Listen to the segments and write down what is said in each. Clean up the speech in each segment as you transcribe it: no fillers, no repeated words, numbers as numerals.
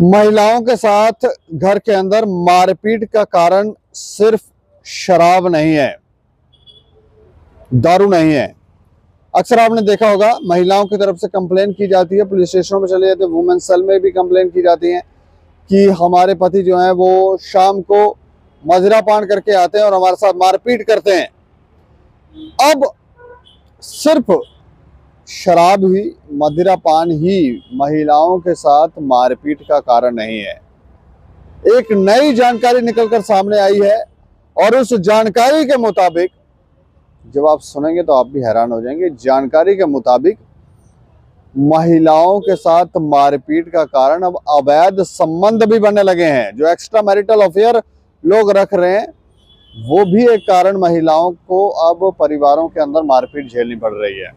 महिलाओं के साथ घर के अंदर मारपीट का कारण सिर्फ शराब नहीं है, दारू नहीं है। अक्सर आपने देखा होगा महिलाओं की तरफ से कंप्लेन की जाती है, पुलिस स्टेशनों में चले जाते हैं, वुमेन सेल में भी कंप्लेन की जाती है कि हमारे पति जो हैं वो शाम को मदिरा पान करके आते हैं और हमारे साथ मारपीट करते हैं। अब सिर्फ शराब ही, मदिरा पान ही महिलाओं के साथ मारपीट का कारण नहीं है। एक नई जानकारी निकलकर सामने आई है और उस जानकारी के मुताबिक, जब आप सुनेंगे तो आप भी हैरान हो जाएंगे, जानकारी के मुताबिक महिलाओं के साथ मारपीट का कारण अब अवैध संबंध भी बनने लगे हैं। जो एक्स्ट्रा मैरिटल अफेयर लोग रख रहे हैं वो भी एक कारण महिलाओं को अब परिवारों के अंदर मारपीट झेलनी पड़ रही है।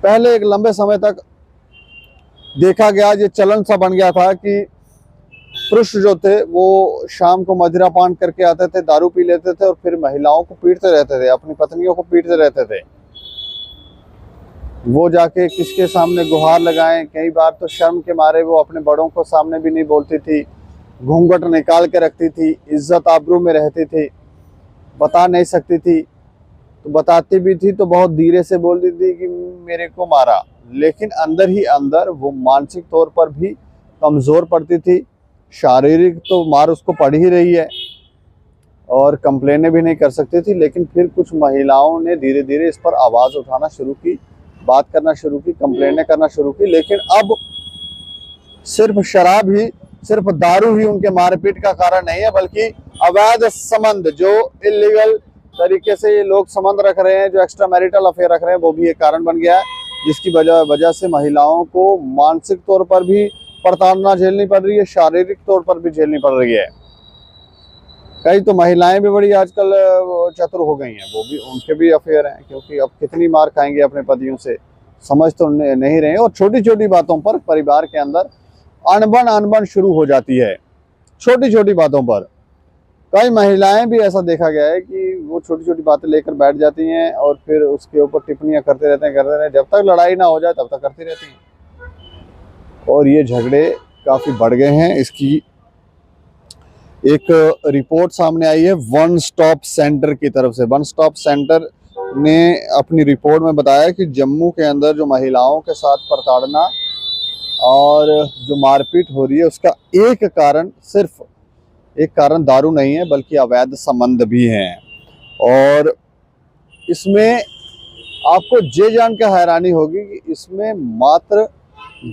पहले एक लंबे समय तक देखा गया, ये चलन सा बन गया था कि पुरुष जो थे वो शाम को मदिरा पान करके आते थे, दारू पी लेते थे और फिर महिलाओं को पीटते रहते थे, अपनी पत्नियों को पीटते रहते थे। वो जाके किसके सामने गुहार लगाएं, कई बार तो शर्म के मारे वो अपने बड़ों को सामने भी नहीं बोलती थी, घूंघट निकाल के रखती थी, इज्जत आबरू में रहती थी, बता नहीं सकती थी, तो बताती भी थी तो बहुत धीरे से बोलती थी कि मेरे को मारा, लेकिन अंदर ही अंदर वो मानसिक तौर पर भी कमज़ोर पड़ती थी। शारीरिक तो मार उसको पड़ ही रही है और कंप्लेनें भी नहीं कर सकती थी, लेकिन फिर कुछ महिलाओं ने धीरे धीरे इस पर आवाज़ उठाना शुरू की, बात करना शुरू की, कंप्लेनें करना शुरू की। लेकिन अब सिर्फ शराब ही, सिर्फ दारू ही उनके मारपीट का कारण नहीं है, बल्कि अवैध संबंध, जो इलीगल तरीके से ये लोग संबंध रख रहे हैं, जो एक्स्ट्रा मैरिटल अफेयर रख रहे हैं, वो भी एक कारण बन गया है, जिसकी वजह से महिलाओं को मानसिक तौर पर भी प्रताड़ना झेलनी पड़ रही है, शारीरिक तौर पर भी झेलनी पड़ रही है। कई तो महिलाएं भी बड़ी आजकल चतुर हो गई हैं, वो भी, उनके भी अफेयर हैं, क्योंकि अब कितनी मार खाएंगे अपने पतियों से, समझ तो नहीं रहे हैं। और छोटी छोटी बातों पर परिवार के अंदर अनबन शुरू हो जाती है, छोटी छोटी बातों पर। कई महिलाएं भी ऐसा देखा गया है कि वो छोटी छोटी बातें लेकर बैठ जाती हैं और फिर उसके ऊपर टिप्पणियां करते रहते हैं, जब तक लड़ाई ना हो जाए तब तक करती रहती हैं। और ये झगड़े काफ़ी बढ़ गए हैं। इसकी एक रिपोर्ट सामने आई है वन स्टॉप सेंटर की तरफ से। वन स्टॉप सेंटर ने अपनी रिपोर्ट में बताया कि जम्मू के अंदर जो महिलाओं के साथ प्रताड़ना और जो मारपीट हो रही है, उसका एक कारण दारू नहीं है, बल्कि अवैध संबंध भी हैं। और इसमें आपको ये जानकर हैरानी होगी कि इसमें मात्र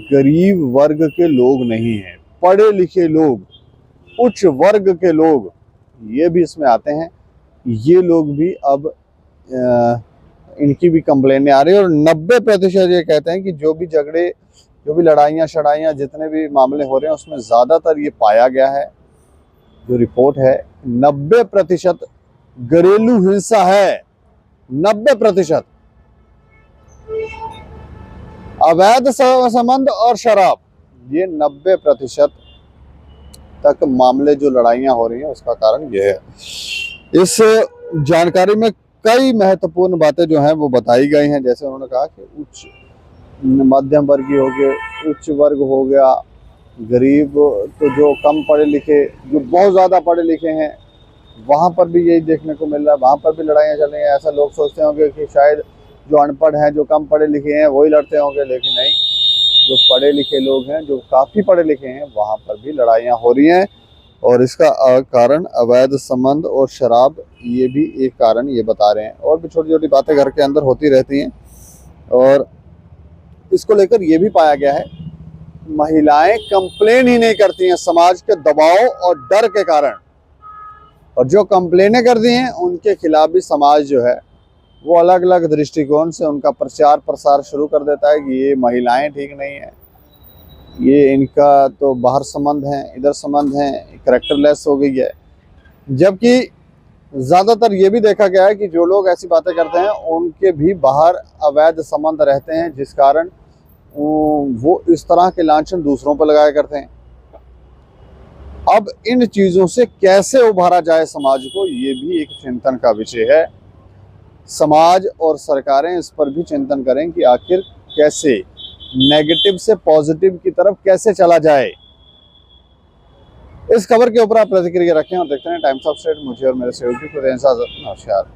गरीब वर्ग के लोग नहीं हैं, पढ़े लिखे लोग, उच्च वर्ग के लोग, ये भी इसमें आते हैं। ये लोग भी अब इनकी भी कंप्लेनें आ रही है और 90% ये कहते हैं कि जो भी झगड़े, जो भी लड़ाइयाँ शड़ाइयाँ, जितने भी मामले हो रहे हैं, उसमें ज़्यादातर ये पाया गया है, जो रिपोर्ट है, 90% घरेलू हिंसा है। 90% अवैध संबंध और शराब, ये 90% तक मामले जो लड़ाइयाँ हो रही हैं उसका कारण ये है। इस जानकारी में कई महत्वपूर्ण बातें जो हैं वो बताई गई हैं। जैसे उन्होंने कहा कि उच्च मध्यम वर्गीय हो गए, उच्च वर्ग हो गया, गरीब, तो जो कम पढ़े लिखे, जो बहुत ज़्यादा पढ़े लिखे हैं, वहाँ पर भी यही देखने को मिल रहा है, वहाँ पर भी लड़ाइयाँ चल रही हैं। ऐसा लोग सोचते होंगे कि शायद जो अनपढ़ हैं, जो कम पढ़े लिखे हैं, वही लड़ते होंगे, लेकिन नहीं, जो पढ़े लिखे लोग हैं, जो काफ़ी पढ़े लिखे हैं, वहाँ पर भी लड़ाइयाँ हो रही हैं। और इसका कारण अवैध संबंध और शराब, ये भी एक कारण ये बता रहे हैं। और भी छोटी छोटी बातें घर के अंदर होती रहती हैं। और इसको लेकर ये भी पाया गया है, महिलाएं कंप्लेन ही नहीं करती हैं समाज के दबाव और डर के कारण, और जो कंप्लेनें करती हैं उनके खिलाफ भी समाज जो है वो अलग अलग दृष्टिकोण से उनका प्रचार प्रसार शुरू कर देता है कि ये महिलाएं ठीक नहीं है, ये इनका तो बाहर संबंध है, इधर संबंध है, कैरेक्टरलेस हो गई है। जबकि ज़्यादातर ये भी देखा गया है कि जो लोग ऐसी बातें करते हैं उनके भी बाहर अवैध संबंध रहते हैं, जिस कारण वो इस तरह के लांछन दूसरों पर लगाया करते हैं। अब इन चीज़ों से कैसे उभारा जाए समाज को, ये भी एक चिंतन का विषय है। समाज और सरकारें इस पर भी चिंतन करें कि आखिर कैसे नेगेटिव से पॉजिटिव की तरफ कैसे चला जाए। इस खबर के ऊपर आप प्रतिक्रिया रखें और देखते हैं टाइम्स ऑफ स्टेट। मुझे और मेरे सहयोगी को दें इजाजत। नमस्कार।